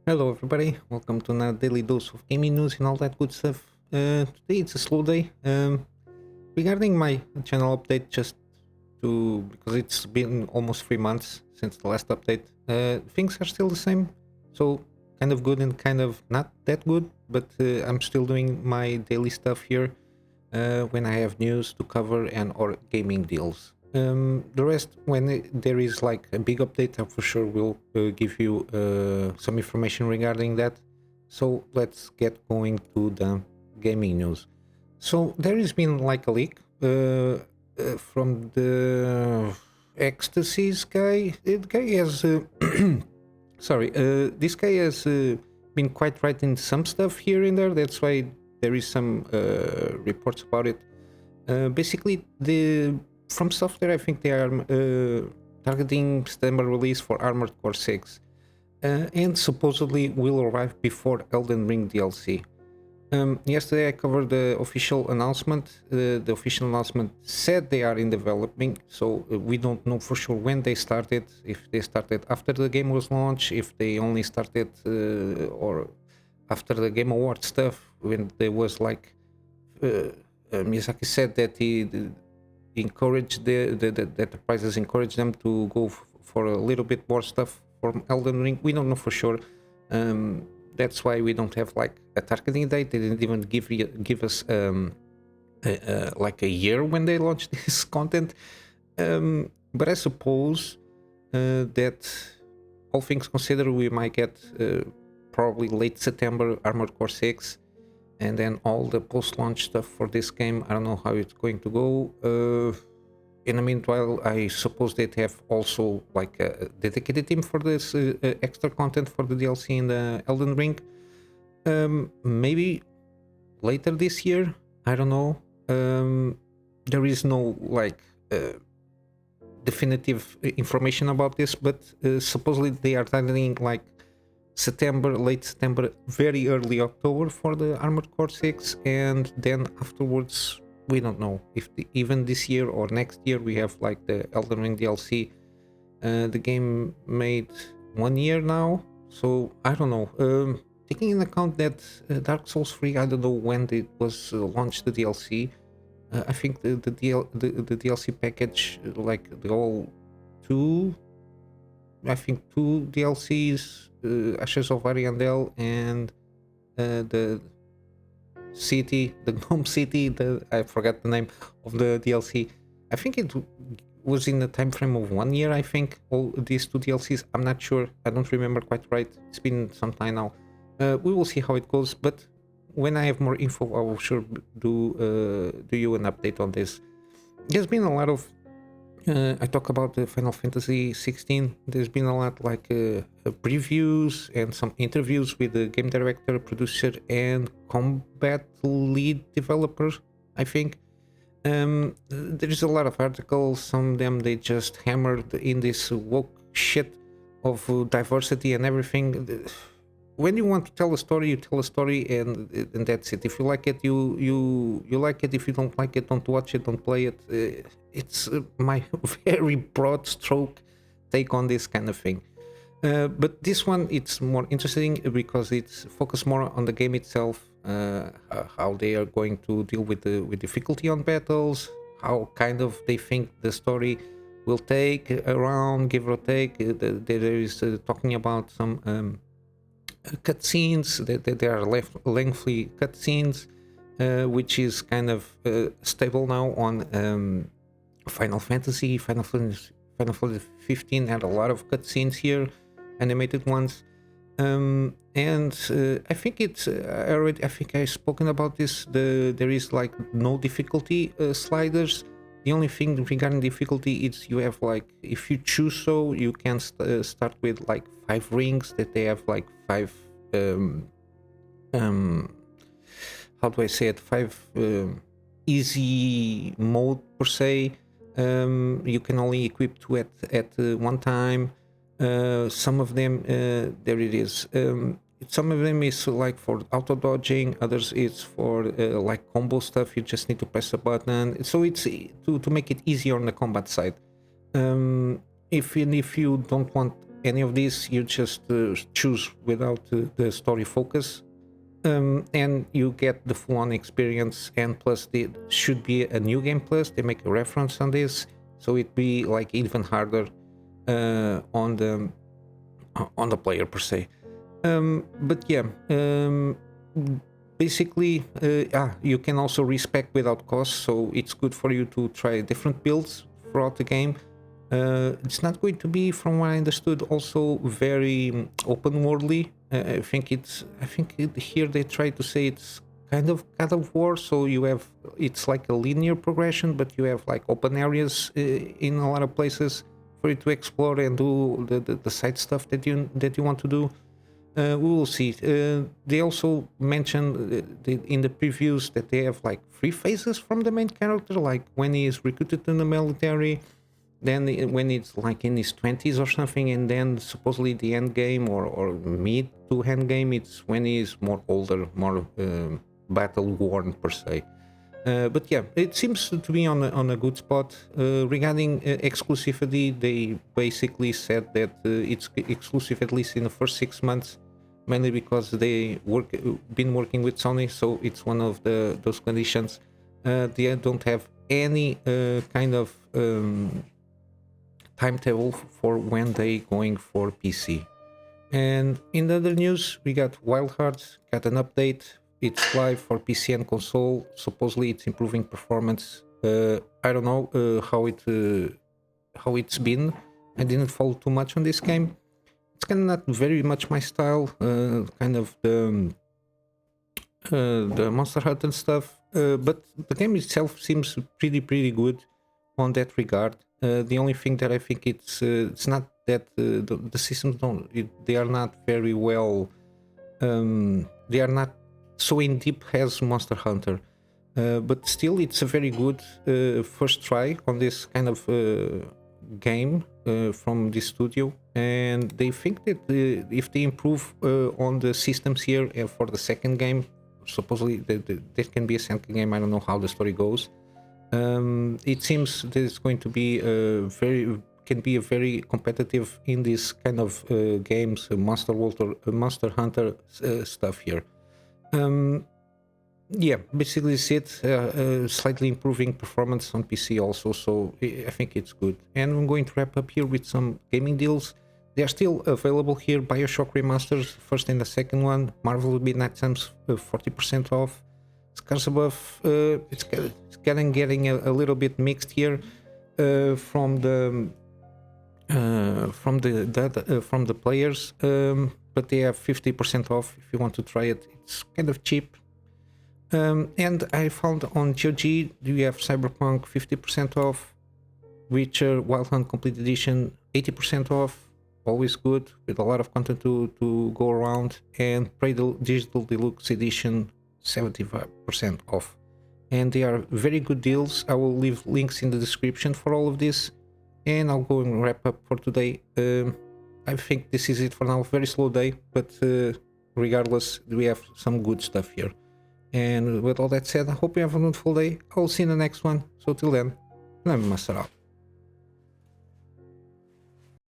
Hello everybody, welcome to another daily dose of gaming news and all that good stuff. Today it's a slow day. Regarding my channel update, just to because it's been almost 3 months since the last update, things are still the same. So kind of good and kind of not that good, but I'm still doing my daily stuff here when I have news to cover and or gaming deals. The rest, when there is like a big update, I for sure will give you some information regarding that. So let's get going to the gaming news. So there has been like a leak from the XTC's guy. The guy has, sorry, this guy has been quite right in some stuff here and there. That's why there is some reports about it. Basically, the from software, I think they are targeting September release for Armored Core 6, and supposedly will arrive before Elden Ring DLC. Yesterday I covered the official announcement. The official announcement said they are in development, so we don't know for sure when they started, if they started after the game was launched, if they only started or after the Game Award stuff, when there was like Miyazaki said that he encouraged that the prizes encourage them to go for a little bit more stuff from Elden Ring. We don't know for sure. That's why we don't have like a targeting date. They didn't even give us like a year when they launched this content. But I suppose that all things considered, we might get probably late September Armored Core 6, and then all the post-launch stuff for this game. I don't know how it's going to go. In the meanwhile, I suppose they have also like a dedicated team for this extra content for the DLC in the Elden Ring. Maybe later this year. I don't know. There is no like definitive information about this, but supposedly they are targeting like September, late September, very early October for the Armored Core 6, and then afterwards we don't know if even this year or next year we have like the Elden Ring DLC. The game made 1 year now, so I don't know. Taking in account that Dark Souls 3, I don't know when it was launched, the DLC. I think the DLC package, like the all two, I think two DLCs, Ashes of Ariandel and the city, the Gnome City. I forgot the name of the DLC. I think it was in the time frame of 1 year. I think all these two DLCs. I'm not sure. I don't remember quite right. It's been some time now. We will see how it goes. But when I have more info, I will sure do you an update on this. There's been a lot of I talk about the Final Fantasy 16. There's been a lot like previews and some interviews with the game director, producer, and combat lead developer. I think there is a lot of articles. Some of them they just hammered in this woke shit of diversity and everything. When you want to tell a story, you tell a story, and that's it. If you like it, you like it. If you don't like it, don't watch it, don't play it. It's my very broad stroke take on this kind of thing. But this one, it's more interesting because it's focused more on the game itself, how they are going to deal with the difficulty on battles, how kind of they think the story will take around, give or take. There is talking about some cutscenes. There are lengthy cutscenes, which is kind of stable now on Final Fantasy 15 had a lot of cutscenes here, animated ones, and I think it's I think I've spoken about this. There is like no difficulty sliders. The only thing regarding difficulty is you have like, if you choose so, you can start with like 5 rings that they have like 5 how do I say it, 5 easy mode per se. You can only equip 2 at one time. Some of them there it is. Some of them is like for auto dodging, others is for like combo stuff. You just need to press a button, so it's to make it easier on the combat side. If you don't want any of these. You just choose without the story focus, and you get the full-on experience. And plus, there should be a new game plus. They make a reference on this, so it'd be like even harder on the player per se. But yeah, basically, you can also respec without cost, so it's good for you to try different builds throughout the game. It's not going to be, from what I understood, also very open worldly. I think here they try to say it's kind of God of War, so it's like a linear progression, but you have like open areas in a lot of places for you to explore and do the side stuff that you want to do. We will see. They also mentioned in the previews that they have like 3 phases from the main character, like when he is recruited in the military, then when it's like in his 20s or something, and then supposedly the end game or mid to end game, it's when he is more older, more battle worn per se. But yeah, it seems to be on a good spot. Regarding exclusivity, they basically said that it's exclusive at least in the first 6 months, mainly because they been working with Sony, so it's one of those conditions. They don't have any kind of timetable for when they going for PC. And in the other news, we got Wild Hearts got an update. It's live for PC and console. Supposedly, it's improving performance. I don't know how it's been. I didn't follow too much on this game. It's kind of not very much my style. Kind of the Monster Hunter stuff. But the game itself seems pretty good on that regard. The only thing that I think it's not that the systems they are not very well. They are not so in deep as Monster Hunter, but still it's a very good first try on this kind of game from this studio, and they think that if they improve on the systems here for the second game, supposedly there can be a second game. I don't know how the story goes. It seems that it's going to be very competitive in this kind of games, Monster Hunter stuff here. Yeah, basically it's it. Slightly improving performance on PC also, so I think it's good. And I'm going to wrap up here with some gaming deals. They are still available here. BioShock remasters, first and the second one. Marvel Midnight Suns 40% off. Scars Above, it's getting a little bit mixed here from the players, but they have 50% off if you want to try it. It's kind of cheap. And I found on GOG you have Cyberpunk 50% off, Witcher Wild Hunt Complete Edition 80% off, always good, with a lot of content to go around, and Prey Digital Deluxe Edition 75% off. And they are very good deals. I will leave links in the description for all of this, and I'll go and wrap up for today. I think this is it for now. Very slow day, but regardless, we have some good stuff here. And with all that said, I hope you have a wonderful day. I'll see you in the next one. So till then, Kunamy Master out.